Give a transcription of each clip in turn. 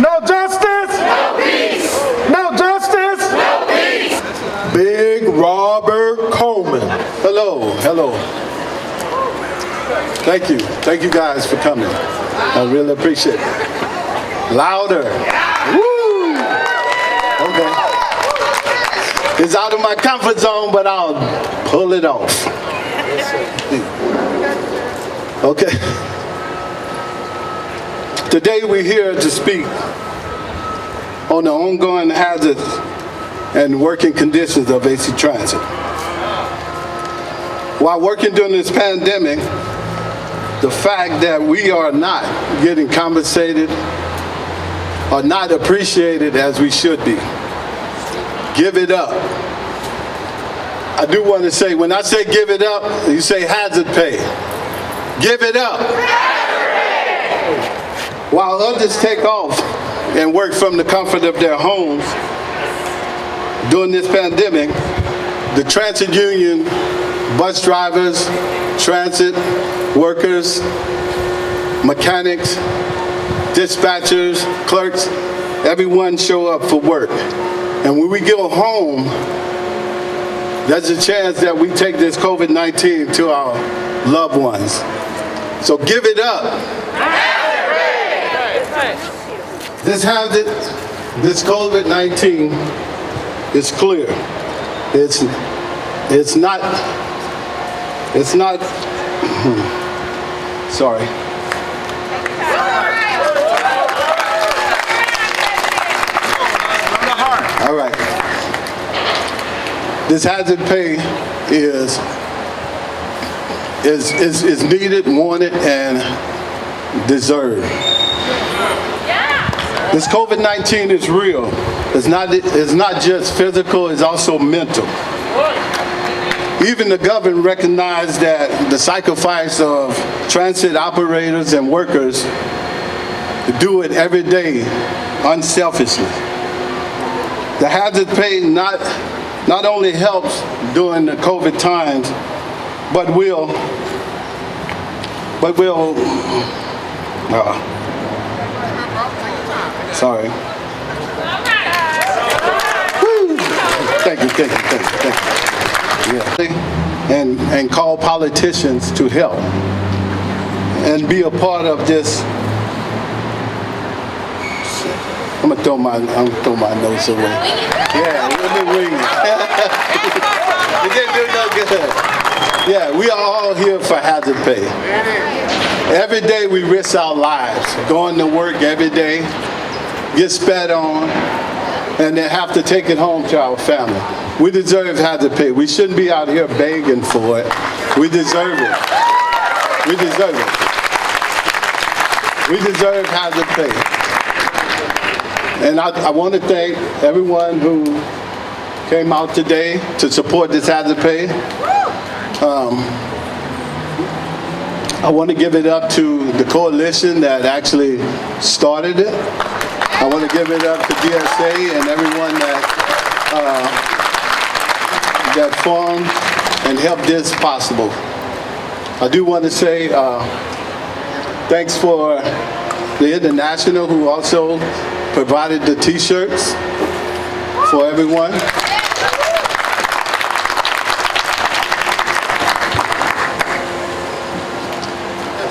No justice. No peace. No justice. No peace. Big Robert Coleman. Hello, hello. Thank you. Thank you guys for coming. I really appreciate it. Louder. Woo! Okay. It's out of my comfort zone, but I'll pull it off. Okay. Today we're here to speak on the ongoing hazards and working conditions of AC Transit. While working during this pandemic, the fact that we are not getting compensated or not appreciated as we should be. Give it up. I do want to say, when I say give it up, you say hazard pay. Give it up. While others take off and work from the comfort of their homes during this pandemic, the transit union, bus drivers, transit workers, mechanics, dispatchers, clerks, everyone show up for work. And when we go home, there's a chance that we take this COVID-19 to our loved ones. So give it up. This hazard, this COVID-19 is clear. It's not, sorry. All right. This hazard pay is needed, wanted, and deserved. This COVID-19 is real. It's not just physical, it's also mental. Even the government recognized that the sacrifice of transit operators and workers do it every day unselfishly. The hazard pay not only helps during the COVID times, but will sorry. Woo. Thank you. Yeah. And call politicians to help and be a part of this. I'm gonna throw my notes away. Yeah, let me ring it. It didn't do no good. Yeah, we are all here for hazard pay. Every day we risk our lives, going to work every day, get spat on, and then have to take it home to our family. We deserve hazard pay. We shouldn't be out here begging for it. We deserve it. We deserve it. We deserve hazard pay. And I want to thank everyone who came out today to support this hazard pay. I want to give it up to the coalition that actually started it. I want to give it up to DSA and everyone that formed and helped this possible. I do want to say thanks for the International who also provided the t-shirts for everyone.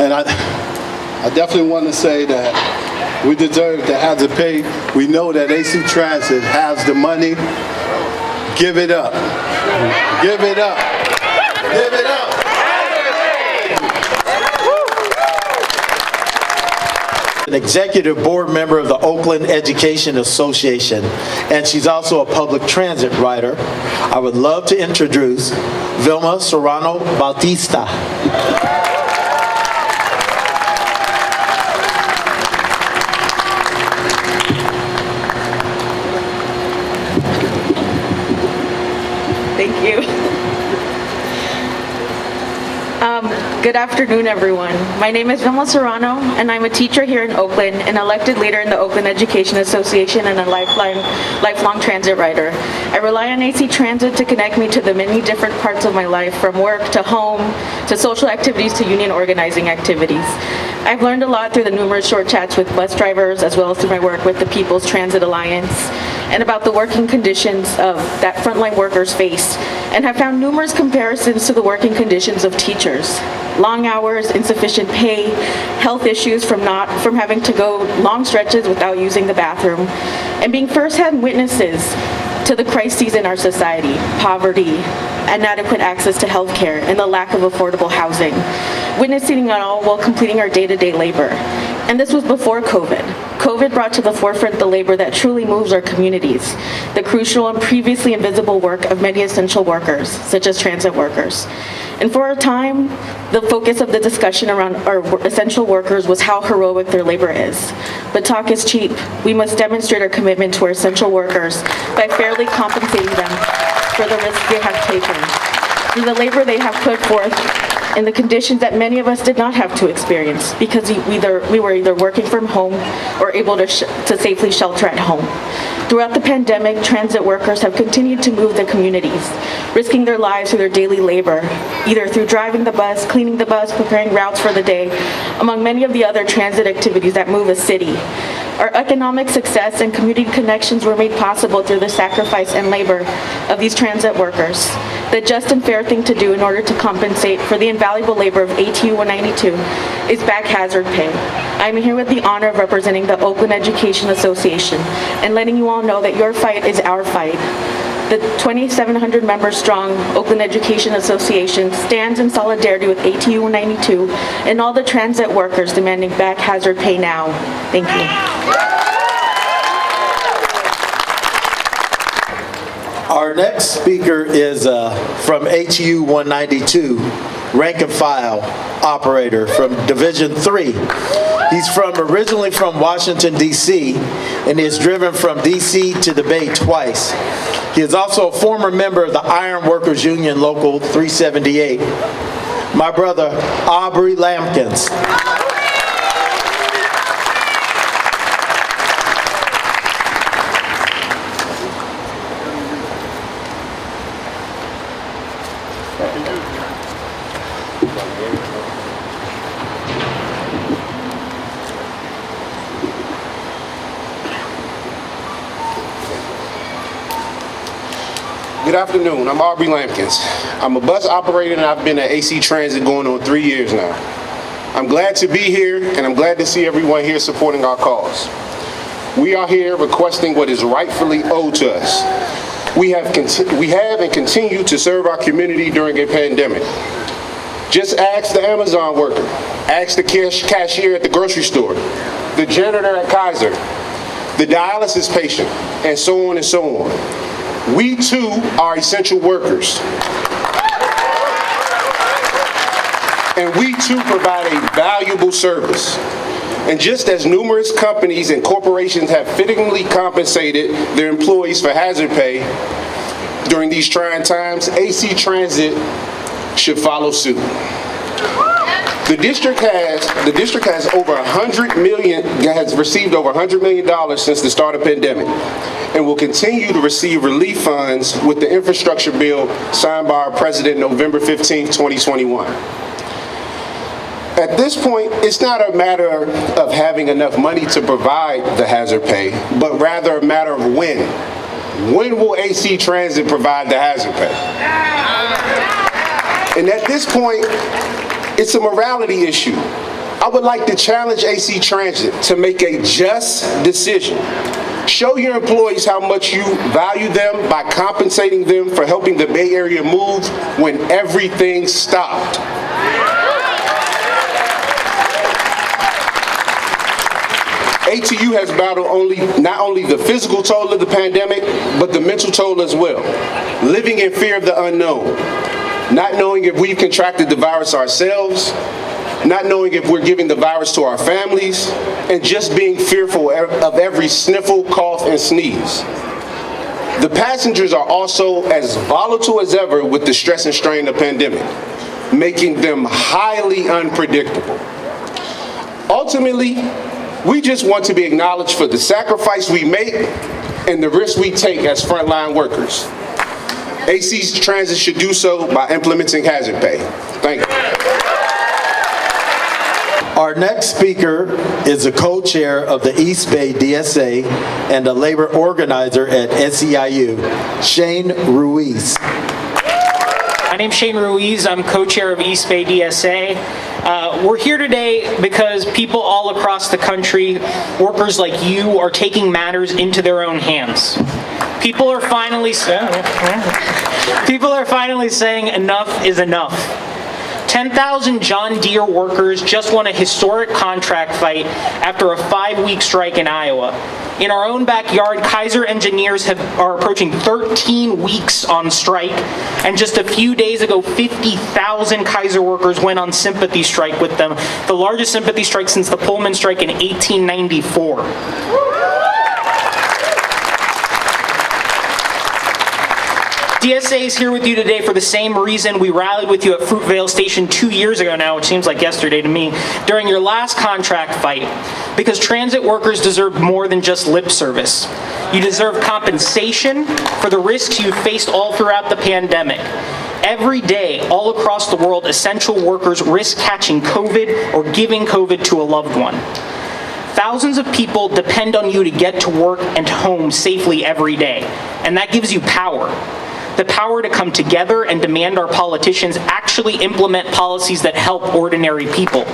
And I definitely want to say that we deserve to have the pay. We know that AC Transit has the money. Give it up. Give it up. Give it up. An executive board member of the Oakland Education Association, and she's also a public transit writer. I would love to introduce Vilma Serrano Bautista. Thank you. Good afternoon, everyone. My name is Vilma Serrano, and I'm a teacher here in Oakland, an elected leader in the Oakland Education Association, and a lifelong transit writer. I rely on AC Transit to connect me to the many different parts of my life, from work to home, to social activities to union organizing activities. I've learned a lot through the numerous short chats with bus drivers, as well as through my work with the People's Transit Alliance, and about the working conditions of that frontline workers face, and have found numerous comparisons to the working conditions of teachers. Long hours, insufficient pay, health issues from having to go long stretches without using the bathroom, and being first-hand witnesses to the crises in our society: poverty, inadequate access to health care, and the lack of affordable housing. Witnessing it all while completing our day-to-day labor. And this was before COVID. COVID brought to the forefront the labor that truly moves our communities, the crucial and previously invisible work of many essential workers, such as transit workers. And for a time, the focus of the discussion around our essential workers was how heroic their labor is. But talk is cheap. We must demonstrate our commitment to our essential workers by fairly compensating them for the risks they have taken, for the labor they have put forth, in the conditions that many of us did not have to experience because we were either working from home or able to safely shelter at home. Throughout the pandemic, transit workers have continued to move their communities, risking their lives through their daily labor, either through driving the bus, cleaning the bus, preparing routes for the day, among many of the other transit activities that move a city. Our economic success and community connections were made possible through the sacrifice and labor of these transit workers. The just and fair thing to do in order to compensate for the invaluable labor of ATU 192 is back hazard pay. I am here with the honor of representing the Oakland Education Association and letting you all know that your fight is our fight. The 2,700 member strong Oakland Education Association stands in solidarity with ATU 192 and all the transit workers demanding back hazard pay now. Thank you. Our next speaker is from ATU 192, rank and file operator from Division 3. He's originally from Washington, D.C., and is driven from D.C. to the Bay twice. He is also a former member of the Iron Workers Union Local 378. My brother, Aubrey Lampkins. Good afternoon, I'm Aubrey Lampkins. I'm a bus operator and I've been at AC Transit going on 3 years now. I'm glad to be here and I'm glad to see everyone here supporting our cause. We are here requesting what is rightfully owed to us. We have and continue to serve our community during a pandemic. Just ask the Amazon worker, ask the cashier at the grocery store, the janitor at Kaiser, the dialysis patient, and so on and so on. We too are essential workers. And we too provide a valuable service. And just as numerous companies and corporations have fittingly compensated their employees for hazard pay during these trying times, AC Transit should follow suit. The district has received over $100 million since the start of the pandemic and will continue to receive relief funds with the infrastructure bill signed by our president November 15, 2021. At this point, it's not a matter of having enough money to provide the hazard pay, but rather a matter of when. When will AC Transit provide the hazard pay? And at this point, it's a morality issue. I would like to challenge AC Transit to make a just decision. Show your employees how much you value them by compensating them for helping the Bay Area move when everything stopped. ATU has battled not only the physical toll of the pandemic, but the mental toll as well. Living in fear of the unknown. Not knowing if we've contracted the virus ourselves, not knowing if we're giving the virus to our families, and just being fearful of every sniffle, cough, and sneeze. The passengers are also as volatile as ever with the stress and strain of the pandemic, making them highly unpredictable. Ultimately, we just want to be acknowledged for the sacrifice we make and the risks we take as frontline workers. AC Transit should do so by implementing hazard pay. Thank you. Our next speaker is the co-chair of the East Bay DSA and a labor organizer at SEIU, Shane Ruiz. My name's Shane Ruiz. I'm co-chair of East Bay DSA. We're here today because people all across the country, workers like you, are taking matters into their own hands. People are finally saying enough is enough. 10,000 John Deere workers just won a historic contract fight after a 5-week strike in Iowa. In our own backyard, Kaiser engineers are approaching 13 weeks on strike, and just a few days ago, 50,000 Kaiser workers went on sympathy strike with them, the largest sympathy strike since the Pullman strike in 1894. DSA is here with you today for the same reason we rallied with you at Fruitvale Station 2 years ago now, which seems like yesterday to me, during your last contract fight. Because transit workers deserve more than just lip service. You deserve compensation for the risks you've faced all throughout the pandemic. Every day, all across the world, essential workers risk catching COVID or giving COVID to a loved one. Thousands of people depend on you to get to work and home safely every day, and that gives you power. The power to come together and demand our politicians actually implement policies that help ordinary people.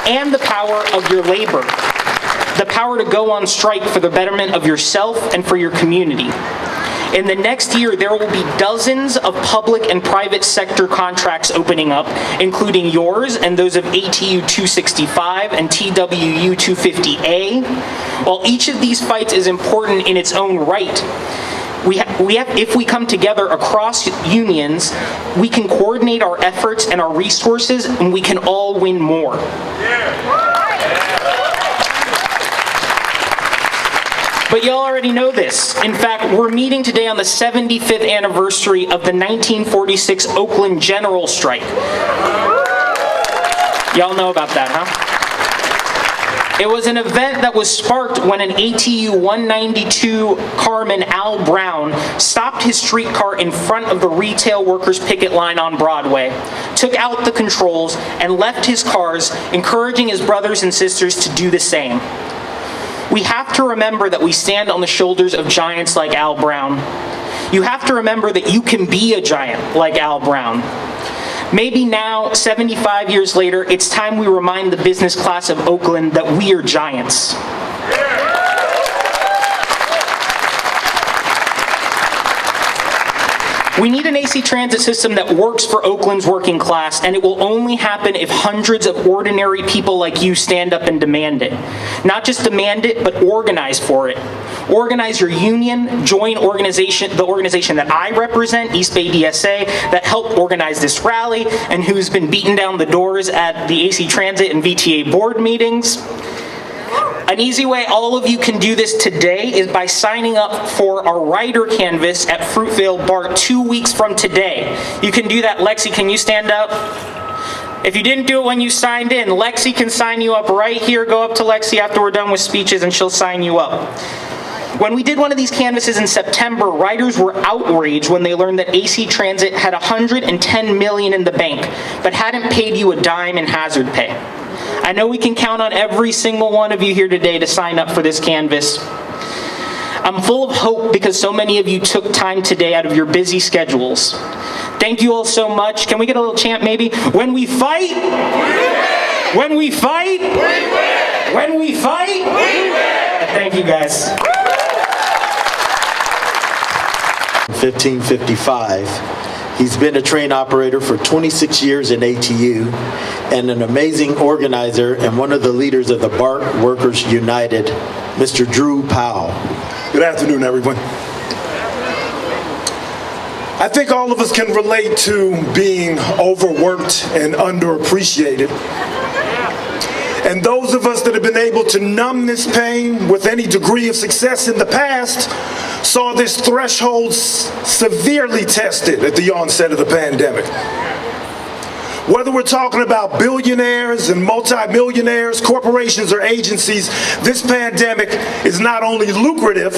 And the power of your labor. The power to go on strike for the betterment of yourself and for your community. In the next year, there will be dozens of public and private sector contracts opening up, including yours and those of ATU 265 and TWU 250A. While each of these fights is important in its own right, if we come together across unions, we can coordinate our efforts and our resources, and we can all win more. But y'all already know this. In fact, we're meeting today on the 75th anniversary of the 1946 Oakland General Strike. Y'all know about that, huh? It was an event that was sparked when an ATU 192 carman, Al Brown, stopped his streetcar in front of the retail workers' picket line on Broadway, took out the controls, and left his cars, encouraging his brothers and sisters to do the same. We have to remember that we stand on the shoulders of giants like Al Brown. You have to remember that you can be a giant like Al Brown. Maybe now, 75 years later, it's time we remind the business class of Oakland that we are giants. We need an AC transit system that works for Oakland's working class, and it will only happen if hundreds of ordinary people like you stand up and demand it. Not just demand it, but organize for it. Organize your union, join the organization that I represent, East Bay DSA, that helped organize this rally, and who's been beating down the doors at the AC Transit and VTA board meetings. An easy way all of you can do this today is by signing up for our rider canvas at Fruitvale Bar 2 weeks from today. You can do that. Lexi, can you stand up? If you didn't do it when you signed in, Lexi can sign you up right here. Go up to Lexi after we're done with speeches and she'll sign you up. When we did one of these canvases in September, riders were outraged when they learned that AC Transit had $110 million in the bank, but hadn't paid you a dime in hazard pay. I know we can count on every single one of you here today to sign up for this canvas. I'm full of hope because so many of you took time today out of your busy schedules. Thank you all so much. Can we get a little chant maybe? When we fight, we win. When we fight, we win. When we fight, we win. Thank you guys. 1555. He's been a train operator for 26 years in ATU and an amazing organizer and one of the leaders of the BART Workers United, Mr. Drew Powell. Good afternoon, everyone. I think all of us can relate to being overworked and underappreciated. And those of us that have been able to numb this pain with any degree of success in the past saw this threshold severely tested at the onset of the pandemic. Whether we're talking about billionaires and multimillionaires, corporations or agencies, this pandemic is not only lucrative,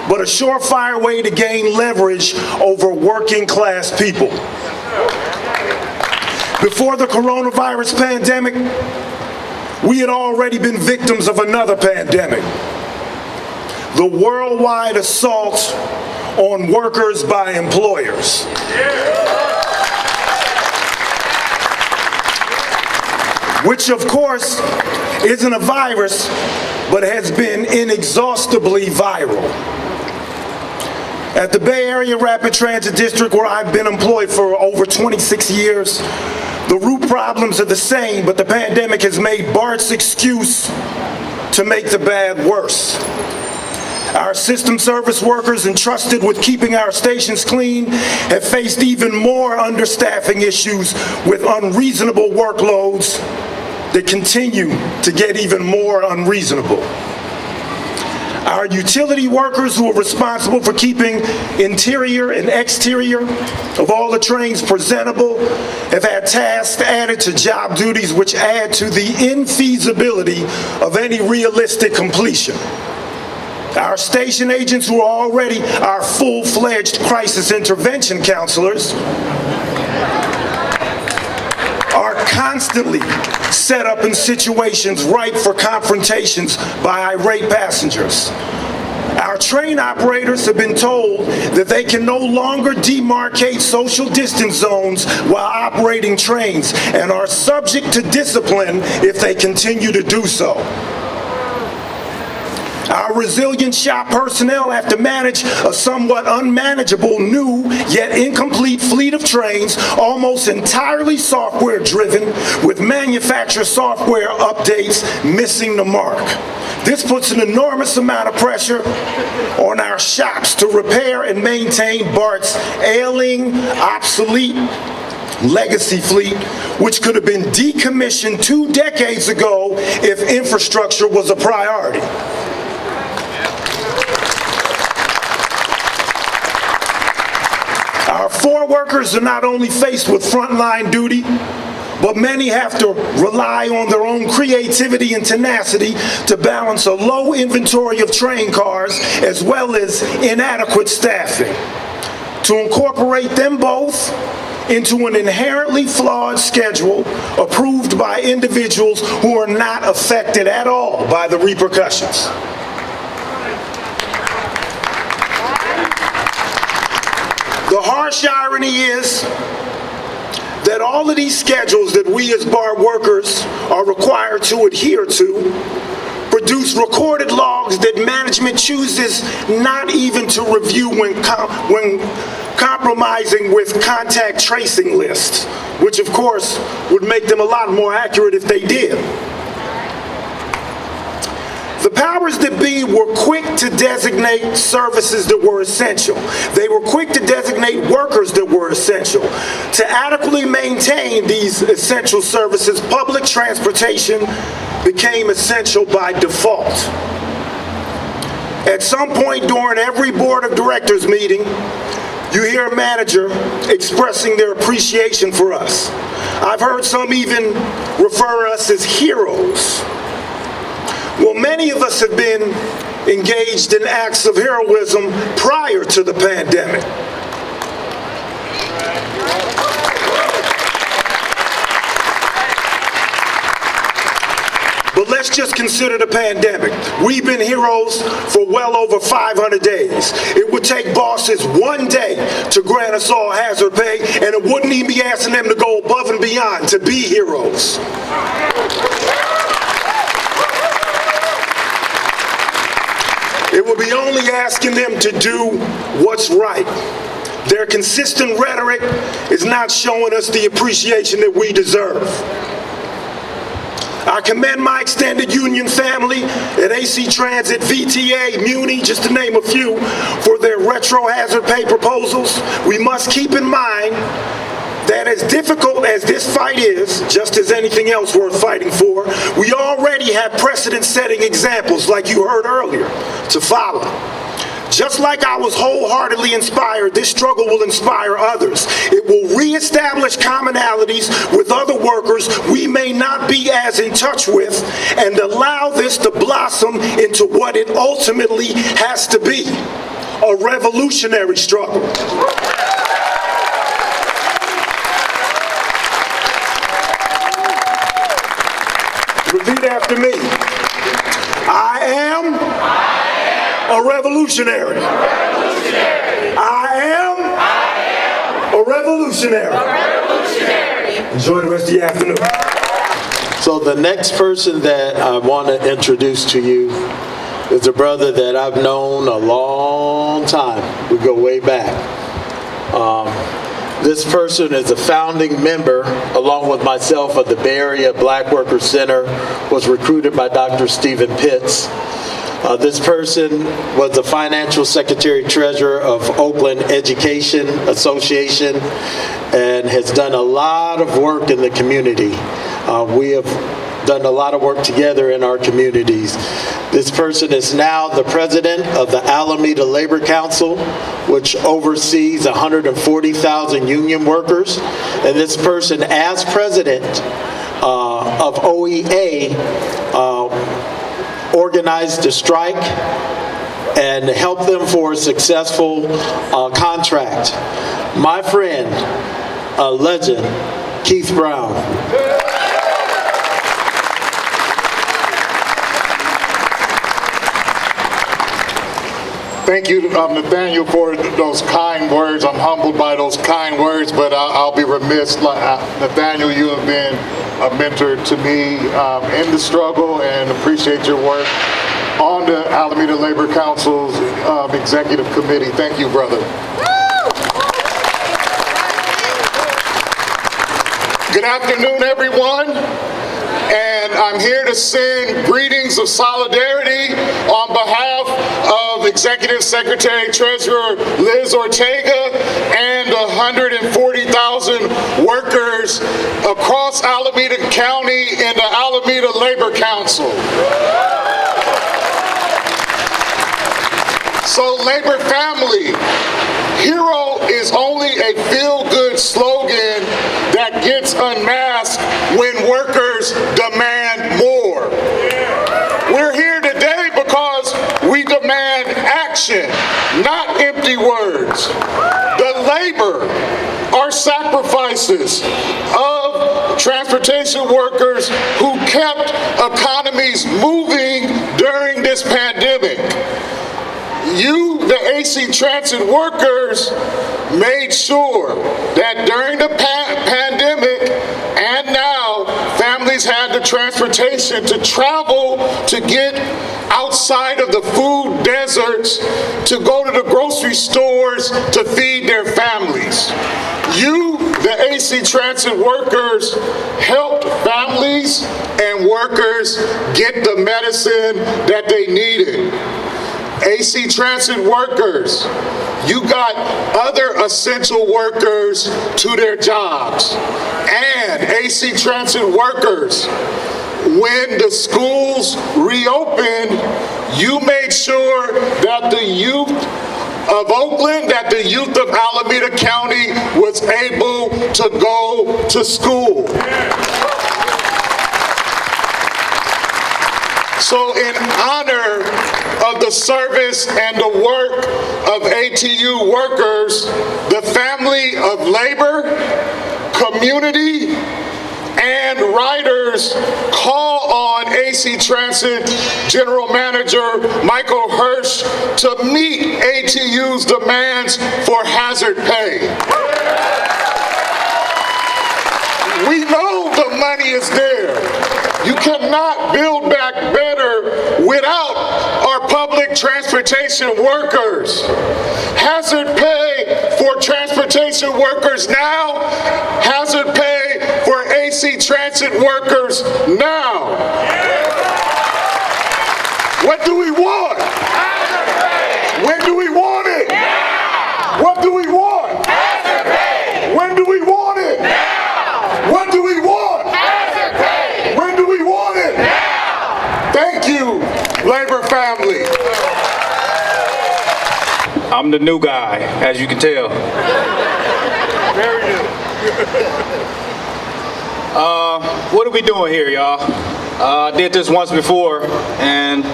but a surefire way to gain leverage over working class people. Before the coronavirus pandemic, we had already been victims of another pandemic, the worldwide assault on workers by employers. Which, of course, isn't a virus, but has been inexhaustibly viral. At the Bay Area Rapid Transit District, where I've been employed for over 26 years, the root problems are the same, but the pandemic has made BART's excuse to make the bad worse. Our system service workers entrusted with keeping our stations clean have faced even more understaffing issues with unreasonable workloads that continue to get even more unreasonable. Our utility workers, who are responsible for keeping interior and exterior of all the trains presentable, have had tasks added to job duties which add to the infeasibility of any realistic completion. Our station agents, who are already our full-fledged crisis intervention counselors, are constantly set up in situations ripe for confrontations by irate passengers. Our train operators have been told that they can no longer demarcate social distance zones while operating trains and are subject to discipline if they continue to do so. Our resilient shop personnel have to manage a somewhat unmanageable new yet incomplete fleet of trains, almost entirely software driven, with manufacturer software updates missing the mark. This puts an enormous amount of pressure on our shops to repair and maintain BART's ailing, obsolete legacy fleet, which could have been decommissioned 2 decades ago if infrastructure was a priority. Our floor workers are not only faced with frontline duty, but many have to rely on their own creativity and tenacity to balance a low inventory of train cars as well as inadequate staffing. To incorporate them both into an inherently flawed schedule approved by individuals who are not affected at all by the repercussions. The harsh irony is that all of these schedules that we as BART workers are required to adhere to produce recorded logs that management chooses not even to review when compromising with contact tracing lists, which of course would make them a lot more accurate if they did. The powers that be were quick to designate services that were essential. They were quick to designate workers that were essential. To adequately maintain these essential services, public transportation became essential by default. At some point during every board of directors meeting, you hear a manager expressing their appreciation for us. I've heard some even refer us as heroes. Well, many of us have been engaged in acts of heroism prior to the pandemic. But let's just consider the pandemic. We've been heroes for well over 500 days. It would take bosses 1 day to grant us all hazard pay, and it wouldn't even be asking them to go above and beyond to be heroes. It would be only asking them to do what's right. Their consistent rhetoric is not showing us the appreciation that we deserve. I commend my extended union family at AC Transit, VTA, Muni, just to name a few, for their retro hazard pay proposals. We must keep in mind that as difficult as this fight is, just as anything else worth fighting for, we already have precedent-setting examples, like you heard earlier, to follow. Just like I was wholeheartedly inspired, this struggle will inspire others. It will reestablish commonalities with other workers we may not be as in touch with, and allow this to blossom into what it ultimately has to be, a revolutionary struggle. a revolutionary. I am a revolutionary. Enjoy the rest of your afternoon. So the next person that I want to introduce to you is a brother that I've known a long time. We go way back. This person is a founding member, along with myself, of the Bay Area Black Workers Center, was recruited by Dr. Stephen Pitts. This person was the financial secretary treasurer of Oakland Education Association and has done a lot of work in the community. We have done a lot of work together in our communities. This person is now the president of the Alameda Labor Council, which oversees 140,000 union workers. And this person, as president of OEA, organized a strike and helped them for a successful contract. My friend, a legend, Keith Brown. Thank you, Nathaniel, for those kind words. I'm humbled by those kind words, but I'll be remiss. Nathaniel, you have been a mentor to me in the struggle, and appreciate your work on the Alameda Labor Council's Executive Committee. Thank you, brother. Good afternoon, everyone. And I'm here to send greetings of solidarity on behalf of Executive Secretary Treasurer Liz Ortega and 140,000 workers across Alameda County and the Alameda Labor Council. So, Labor family, hero is only a feel-good slogan that gets unmasked when workers demand more. We're here today because we demand action, not empty words. The labor, our sacrifices of transportation workers who kept economies moving during this pandemic. You, the AC Transit workers, made sure that during the pandemic and now, families had the transportation to travel to get outside of the food deserts, to go to the grocery stores to feed their families. You, the AC Transit workers, helped families and workers get the medicine that they needed. AC Transit workers, you got other essential workers to their jobs. And AC Transit workers, when the schools reopened, you made sure that the youth of Oakland, that the youth of Alameda County was able to go to school. So in honor of the service and the work of ATU workers, the family of labor, community, and riders call on AC Transit General Manager Michael Hirsch to meet ATU's demands for hazard pay. We know the money is there. You cannot build back better without our public transportation workers. Hazard pay for transportation workers now. Hazard pay for AC Transit workers now. What do we want? When do we want it? What do we want? When do we want it? What do we want? When do we want it? Thank you, labor family. I'm the new guy, as you can tell. Very new. What are we doing here, y'all? I did this once before, and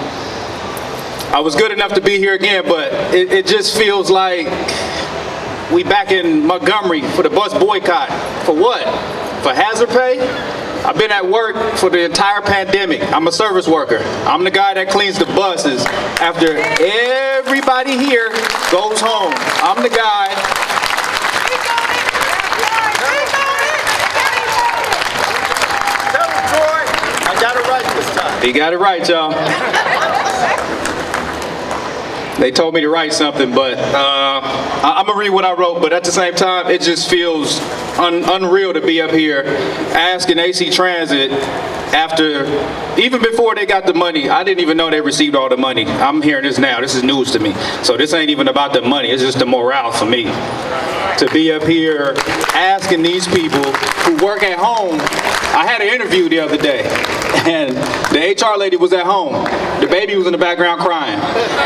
I was good enough to be here again, but it just feels like we back in Montgomery for the bus boycott. For what? For hazard pay? I've been at work for the entire pandemic. I'm a service worker. I'm the guy that cleans the buses after everybody here goes home. I'm the guy. I got it right this time. He got it right, y'all. They told me to write something, but I'm gonna read what I wrote, but at the same time, it just feels unreal to be up here asking AC Transit after, even before they got the money. I didn't even know they received all the money. I'm hearing this now. This is news to me. So this ain't even about the money. It's just the morale for me. To be up here asking these people who work at home. I had an interview the other day, and the HR lady was at home. The baby was in the background crying.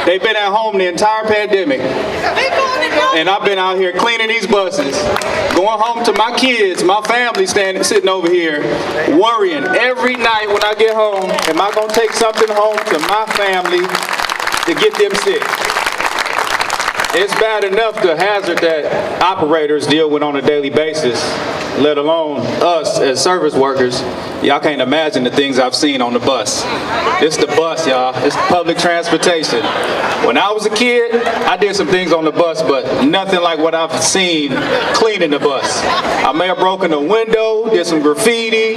They've been at home the entire pandemic, and I've been out here cleaning these buses, going home to my kids, my family sitting over here, worrying every night when I get home, am I gonna take something home to my family to get them sick? It's bad enough the hazard that operators deal with on a daily basis, let alone us as service workers. Y'all can't imagine the things I've seen on the bus. It's the bus, y'all. It's public transportation. When I was a kid, I did some things on the bus, but nothing like what I've seen cleaning the bus. I may have broken a window, did some graffiti,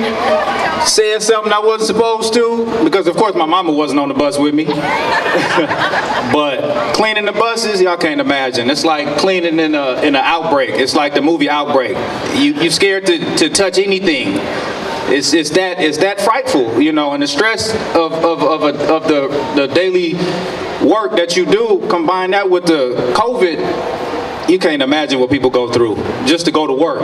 said something I wasn't supposed to, because of course my mama wasn't on the bus with me. But cleaning the buses, y'all can't imagine. It's like cleaning in an outbreak. It's like the movie Outbreak. You're scared to touch anything. It's that frightful, you know, and the stress of the daily work that you do, combine that with the COVID, you can't imagine what people go through just to go to work.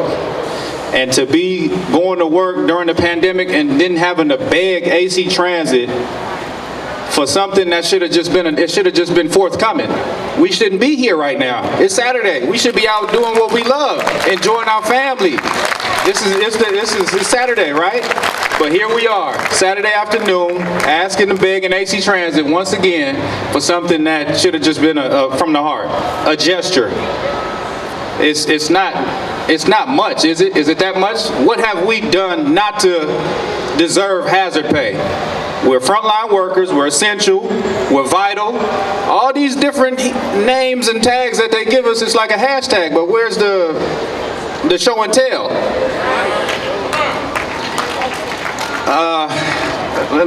And to be going to work during the pandemic and then having to beg AC Transit for something that should have just been forthcoming. We shouldn't be here right now. It's Saturday. We should be out doing what we love, enjoying our family. This is Saturday, right? But here we are, Saturday afternoon, asking and begging AC Transit once again for something that should have just been from the heart, a gesture. It's not much, is it? Is it that much? What have we done not to deserve hazard pay? We're frontline workers, we're essential, we're vital. All these different names and tags that they give us, it's like a hashtag, but where's the show and tell?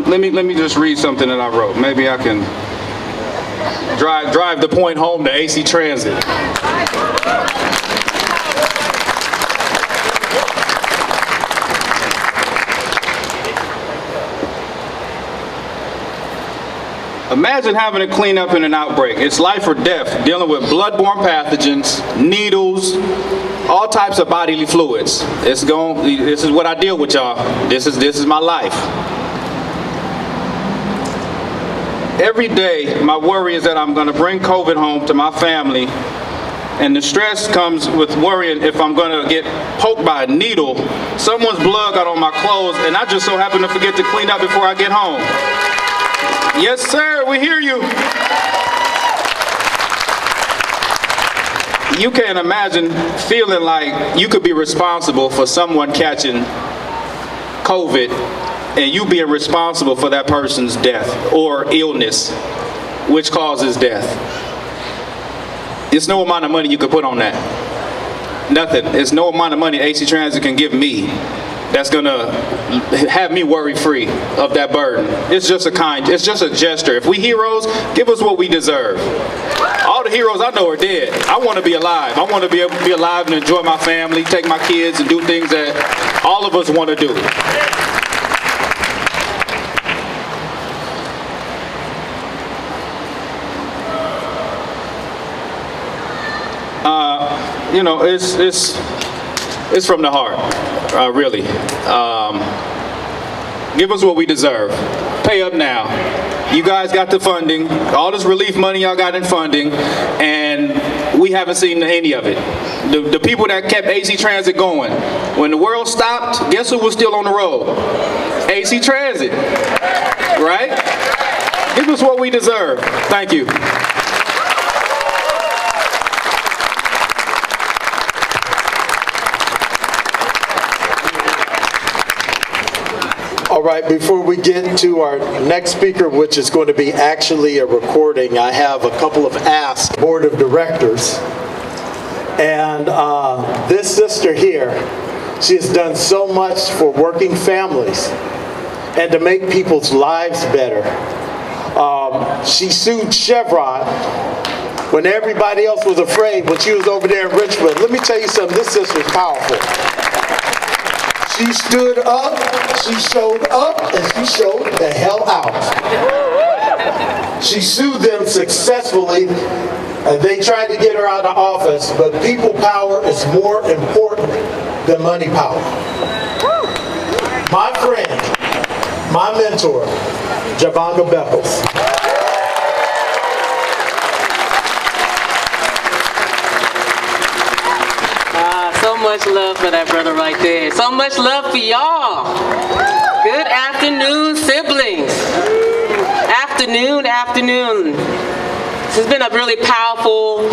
Let me just read something that I wrote. Maybe I can drive the point home to AC Transit. Imagine having to clean up in an outbreak. It's life or death, dealing with bloodborne pathogens, needles, all types of bodily fluids. This is what I deal with, y'all. This is my life. Every day, my worry is that I'm gonna bring COVID home to my family, and the stress comes with worrying if I'm gonna get poked by a needle, someone's blood got on my clothes, and I just so happen to forget to clean up before I get home. Yes, sir, we hear you. You can't imagine feeling like you could be responsible for someone catching COVID and you being responsible for that person's death or illness, which causes death. There's no amount of money you could put on that. Nothing. There's no amount of money AC Transit can give me that's gonna have me worry-free of that burden. It's just a gesture. If we heroes, give us what we deserve. All the heroes I know are dead. I want to be alive. I want to be able to be alive and enjoy my family, take my kids, and do things that all of us want to do. You know, it's from the heart, really. Give us what we deserve. Pay up now. You guys got the funding, all this relief money y'all got in funding, and we haven't seen any of it. The people that kept AC Transit going, when the world stopped, guess who was still on the road? AC Transit, right? Give us what we deserve. Thank you. right, before we get to our next speaker, which is going to be actually a recording, I have a couple of asks, board of directors. And this sister here, she has done so much for working families and to make people's lives better. She sued Chevron when everybody else was afraid when she was over there in Richmond. Let me tell you something, this sister's powerful. She stood up, she showed up, and she showed the hell out. She sued them successfully, and they tried to get her out of office, but people power is more important than money power. My friend, my mentor, Javonga Beckles. So much love for that brother right there. So much love for y'all. Good afternoon, siblings. Afternoon. This has been a really powerful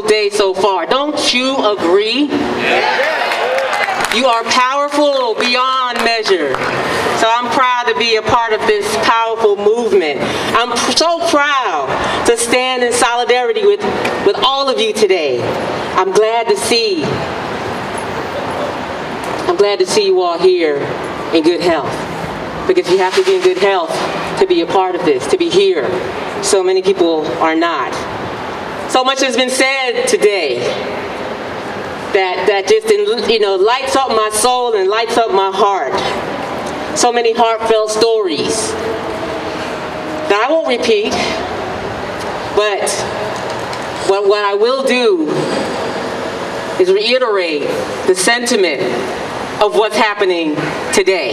day so far. Don't you agree? You are powerful beyond measure. So I'm proud to be a part of this powerful movement. I'm so proud to stand in solidarity with all of you today. I'm glad to see you all here in good health. Because you have to be in good health to be a part of this, to be here. So many people are not. So much has been said today that just lights up my soul and lights up my heart. So many heartfelt stories that I won't repeat, but what I will do is reiterate the sentiment of what's happening today.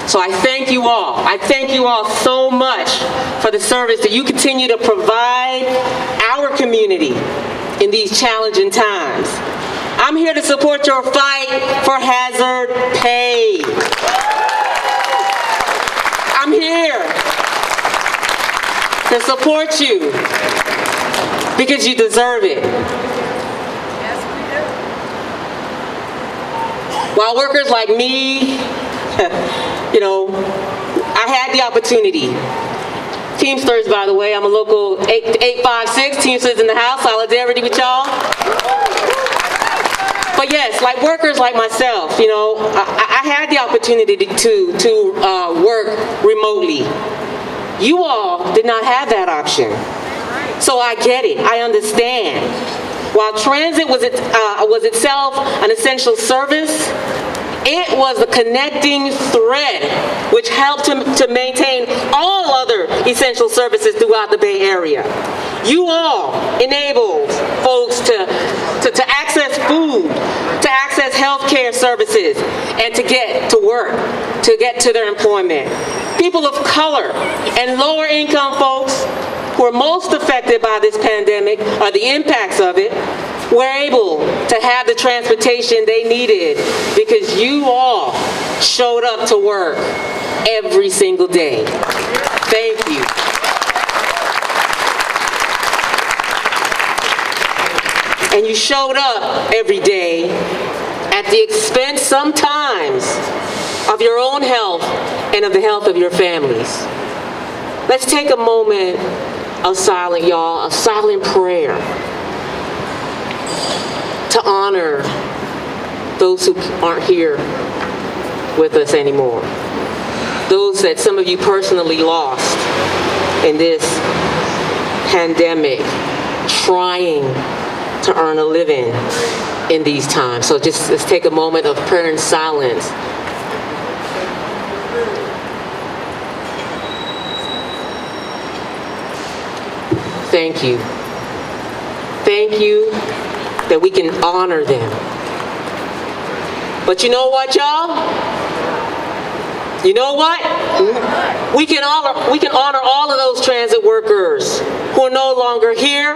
So I thank you all. I thank you all so much for the service that you continue to provide our community in these challenging times. I'm here to support your fight for hazard pay. I'm here to support you because you deserve it. While workers like me, I had the opportunity. Teamsters, by the way, I'm a local 856, Teamsters in the house, solidarity with y'all. But yes, like workers like myself, I had the opportunity to work remotely. You all did not have that option. So I get it, I understand. While transit was itself an essential service, it was the connecting thread which helped to maintain all other essential services throughout the Bay Area. You all enabled folks to access food, to access healthcare services, and to get to work, to get to their employment. People of color and lower income folks who are most affected by this pandemic or the impacts of it were able to have the transportation they needed because you all showed up to work every single day. Thank you. And you showed up every day at the expense sometimes of your own health and of the health of your families. Let's take a moment of silence, y'all, of silent prayer to honor those who aren't here with us anymore. Those that some of you personally lost in this pandemic, trying to earn a living in these times. So just let's take a moment of prayer and silence. Thank you. Thank you that we can honor them. But you know what, y'all? You know what? We can honor all of those transit workers who are no longer here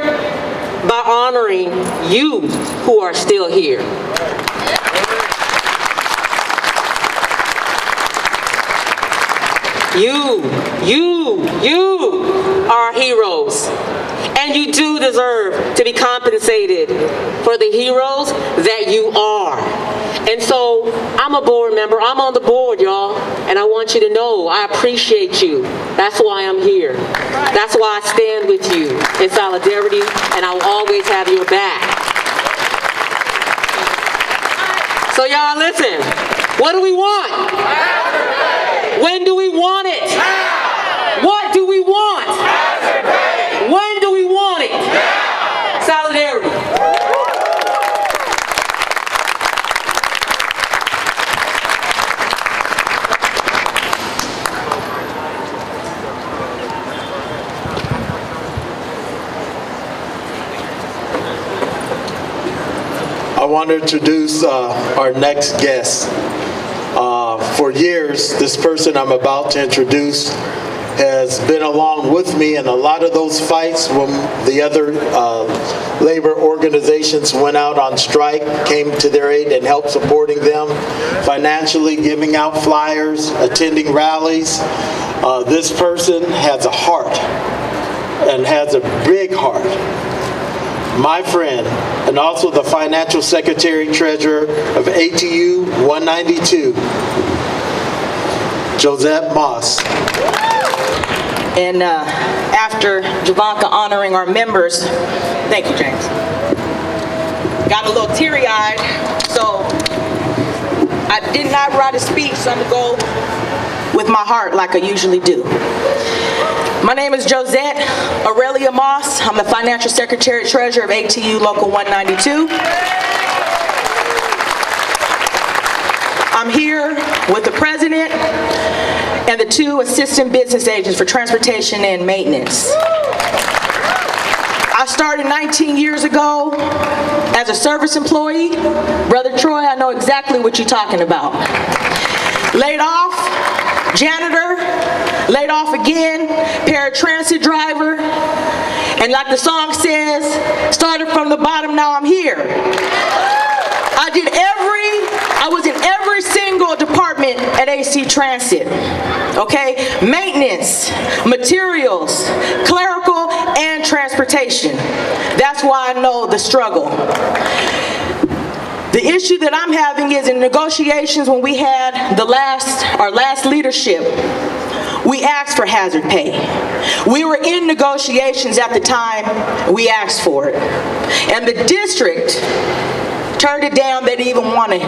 by honoring you who are still here. You are heroes. And you do deserve to be compensated for the heroes that you are. And so I'm a board member. I'm on the board, y'all. And I want you to know I appreciate you. That's why I'm here. That's why I stand with you in solidarity, and I will always have your back. So y'all listen, what do we want? When do we want it? What do we want? When do we want it? Solidarity. I want to introduce our next guest. For years, this person I'm about to introduce has been along with me in a lot of those fights when the other labor organizations went out on strike, came to their aid and helped supporting them financially, giving out flyers, attending rallies. This person has a heart and has a big heart. My friend, and also the financial secretary treasurer of ATU 192, Josette Moss. And after Javanka honoring our members, thank you, James. Got a little teary-eyed, so I did not write a speech, so I'm gonna go with my heart like I usually do. My name is Josette Aurelia Moss. I'm the financial secretary treasurer of ATU Local 192. I'm here with the president and the 2 assistant business agents for transportation and maintenance. I started 19 years ago as a service employee. Brother Troy, I know exactly what you're talking about. Laid off, janitor, laid off again, paratransit driver, and like the song says, started from the bottom, now I'm here. I was in every single department at AC Transit, okay? Maintenance, materials, clerical, and transportation. That's why I know the struggle. The issue that I'm having is in negotiations when we had our last leadership, we asked for hazard pay. We were in negotiations at the time we asked for it. And the district turned it down. They didn't even want to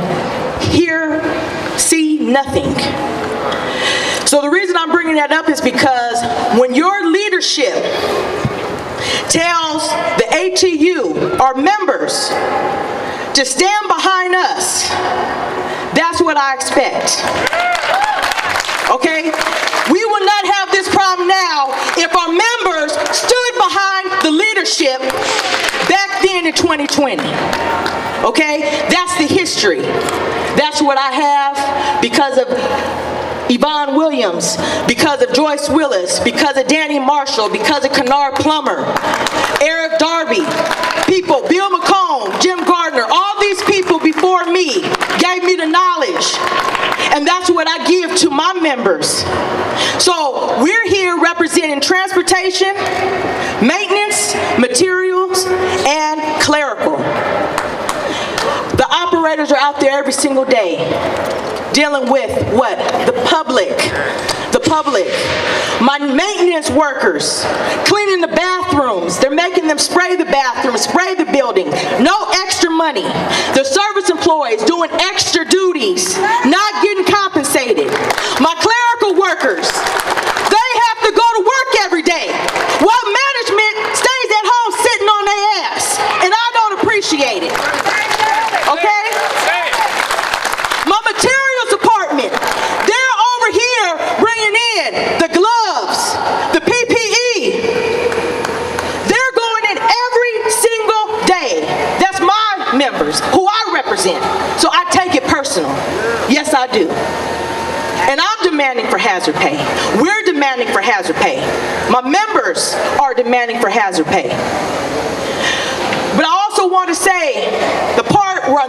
hear, see, nothing. So the reason I'm bringing that up is because when your leadership tells the ATU, our members, to stand behind us, that's what I expect. Okay? We will not have this problem now if our members stood behind the leadership back then in 2020. Okay? That's the history. That's what I have because of Yvonne Williams, because of Joyce Willis, because of Danny Marshall, because of Kennard Plummer, Eric Darby, people, Bill McComb, Jim Gardner, all these people before me gave me the knowledge. And that's what I give to my members. So we're here representing transportation, maintenance, materials, and clerical. The operators are out there every single day dealing with what? The public. The public. My maintenance workers cleaning the bathrooms. They're making them spray the bathroom, spray the building. No extra money. The service employees doing extra duties, not getting compensated. My clerical workers, they have to go to work every day while management stays at home sitting on their ass. And I don't appreciate it. Okay? My materials department, they're over here bringing in the gloves, the PPE. They're going in every single day. That's my members, who I represent. So I take it personal. Yes, I do. And I'm demanding for hazard pay. We're demanding for hazard pay. My members are demanding for hazard pay. But I also want to say, the part where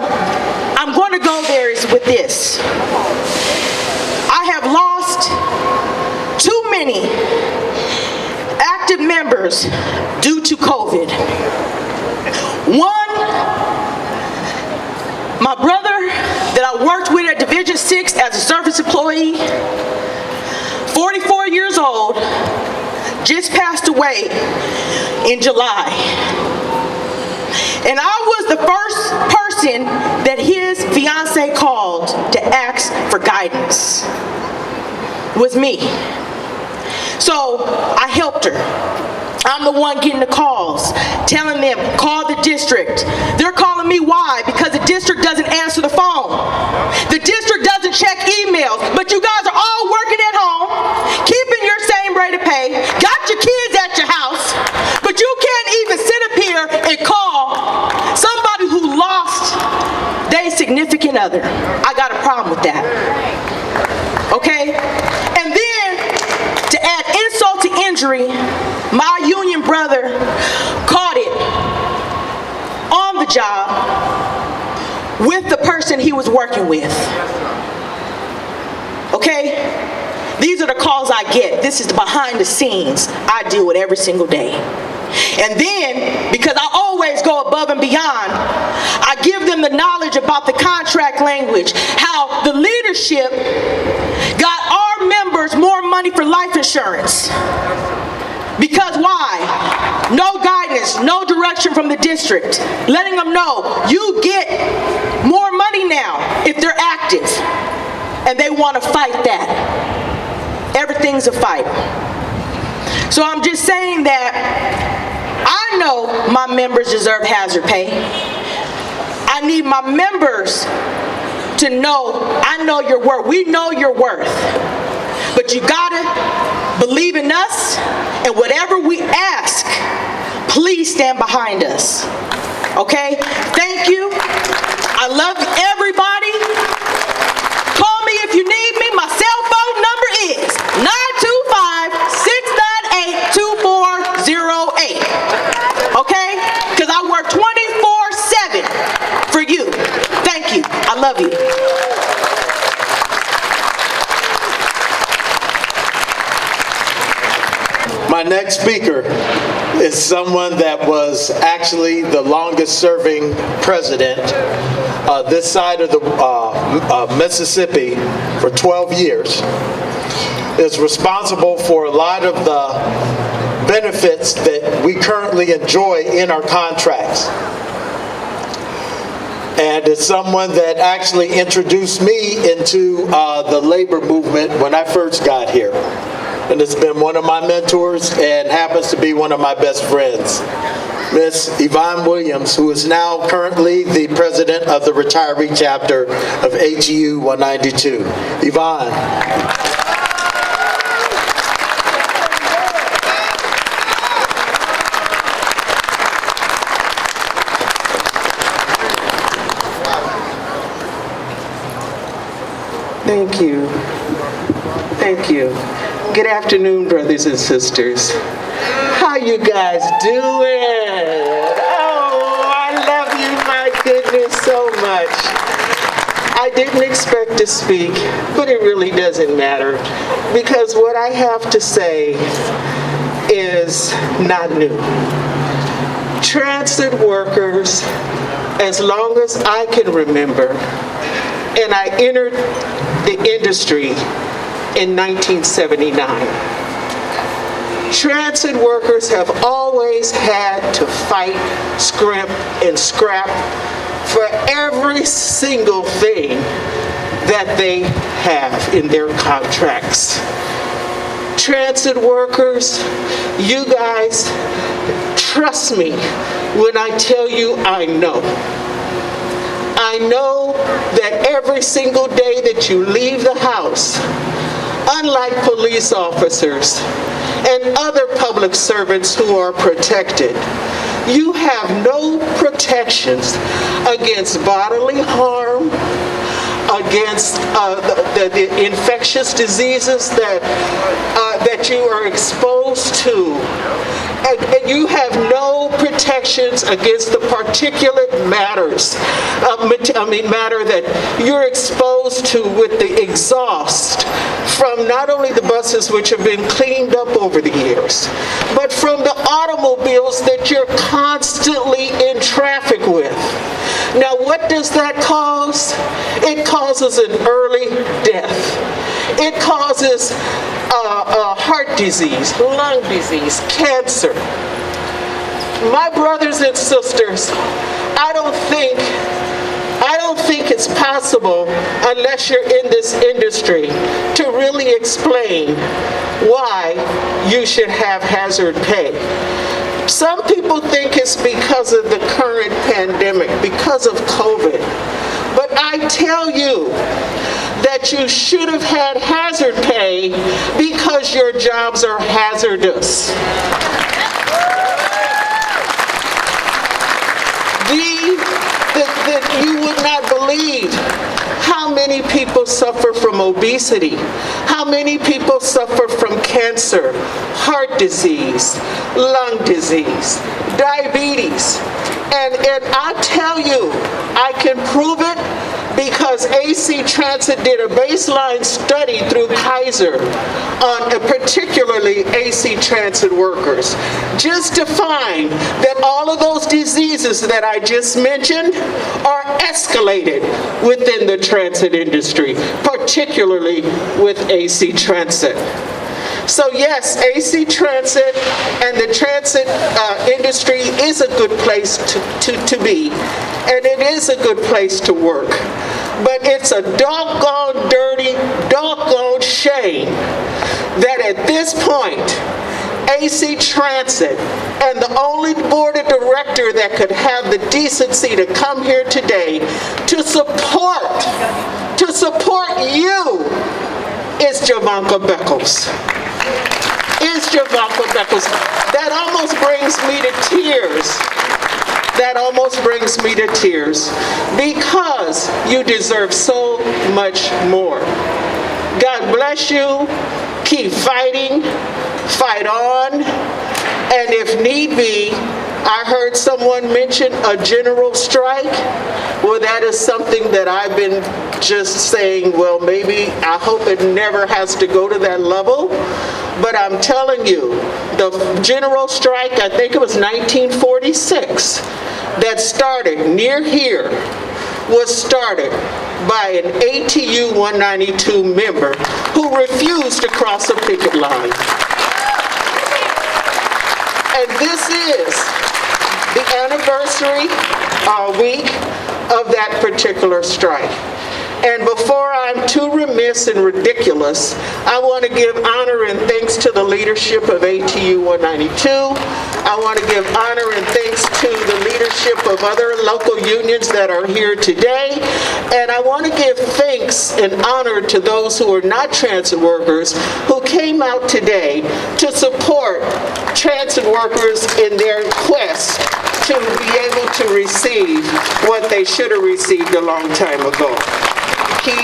I'm going to go there is with this. I have lost too many active members due to COVID. One, my brother that I worked with at Division 6 as a service employee. 44 years old, just passed away in July. And I was the first person that his fiance called to ask for guidance. Was me. So I helped her. I'm the one getting the calls, telling them, call the district. They're calling me, why? Because the district doesn't answer the phone. The district doesn't check emails, but you guys are all working at home, keeping your same rate of pay, got your kids at your house, but you can't even sit up here and call somebody who lost their significant other. I got a problem with that. Okay? And then, to add insult to injury, my union brother caught it on the job with the person he was working with. Okay? These are the calls I get. This is the behind the scenes I deal with every single day. And then, because I always go above and beyond, I give them the knowledge about the contract language, how the leadership got our members more money for life insurance. Because why? No guidance, no direction from the district. Letting them know, you get more money now if they're active. And they want to fight that. Everything's a fight. So I'm just saying that I know my members deserve hazard pay. I need my members to know, I know your worth. We know your worth. But you gotta believe in us, and whatever we ask, please stand behind us. Okay? Thank you. I love everybody. Call me if you need me. My cell phone number is 925-698-2408. Okay? Because I work 24/7 for you. Thank you. I love you. My next speaker is someone that was actually the longest serving president this side of the Mississippi for 12 years. Is responsible for a lot of the benefits that we currently enjoy in our contracts. And it's someone that actually introduced me into the labor movement when I first got here. And it's been one of my mentors and happens to be one of my best friends. Miss Yvonne Williams, who is now currently the president of the retiree chapter of ATU 192. Yvonne. Thank you. Thank you. Good afternoon, brothers and sisters. How you guys doing? Oh, I love you, my goodness, so much. I didn't expect to speak, but it really doesn't matter, because what I have to say is not new. Transit workers, as long as I can remember, and I entered the industry in 1979. Transit workers have always had to fight, scrimp, and scrap for every single thing that they have in their contracts. Transit workers, you guys, trust me when I tell you I know. I know that every single day that you leave the house, unlike police officers and other public servants who are protected, you have no protections against bodily harm, against the infectious diseases that you are exposed to. And you have no protections against the particulate matters, matter that you're exposed to with the exhaust from not only the buses, which have been cleaned up over the years, but from the automobiles that you're constantly in traffic with. Now, what does that cause? It causes an early death. It causes heart disease, lung disease, cancer. My brothers and sisters, I don't think it's possible, unless you're in this industry, to really explain why you should have hazard pay. Some people think it's because of the current pandemic, because of COVID. But I tell you that you should have had hazard pay because your jobs are hazardous. You would not believe how many people suffer from obesity, how many people suffer from cancer, heart disease, lung disease, diabetes. And I tell you, I can prove it because AC Transit did a baseline study through Kaiser on particularly AC Transit workers, just to find that all of those diseases that I just mentioned are escalated within the transit industry, particularly with AC Transit. So yes, AC Transit and the transit industry is a good place to be, and it is a good place to work. But it's a doggone dirty, doggone shame that at this point, AC Transit and the only board of director that could have the decency to come here today to support you is Javanka Beckles. That almost brings me to tears. That almost brings me to tears because you deserve so much more. God bless you. Keep fighting. Fight on. And if need be, I heard someone mention a general strike. Well, that is something that I've been just saying, well, maybe I hope it never has to go to that level. But I'm telling you, the general strike, I think it was 1946, that started near here, was started by an ATU 192 member who refused to cross a picket line. And this is the anniversary week of that particular strike. And before I'm too remiss and ridiculous, I want to give honor and thanks to the leadership of ATU 192. I want to give honor and thanks to the leadership of other local unions that are here today. And I want to give thanks and honor to those who are not transit workers who came out today to support transit workers in their quest to be able to receive what they should have received a long time ago. Keith,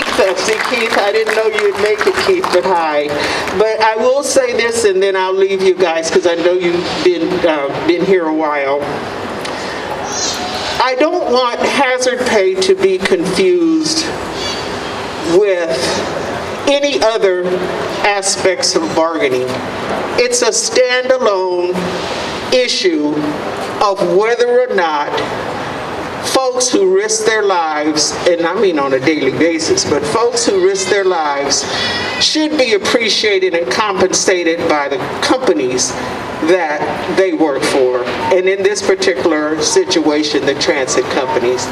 I didn't know you'd make it, Keith, but hi. But I will say this, and then I'll leave you guys, because I know you've been here a while. I don't want hazard pay to be confused with any other aspects of bargaining. It's a standalone issue of whether or not folks who risk their lives, and I mean on a daily basis, but folks who risk their lives should be appreciated and compensated by the companies that they work for. And in this particular situation, the transit companies.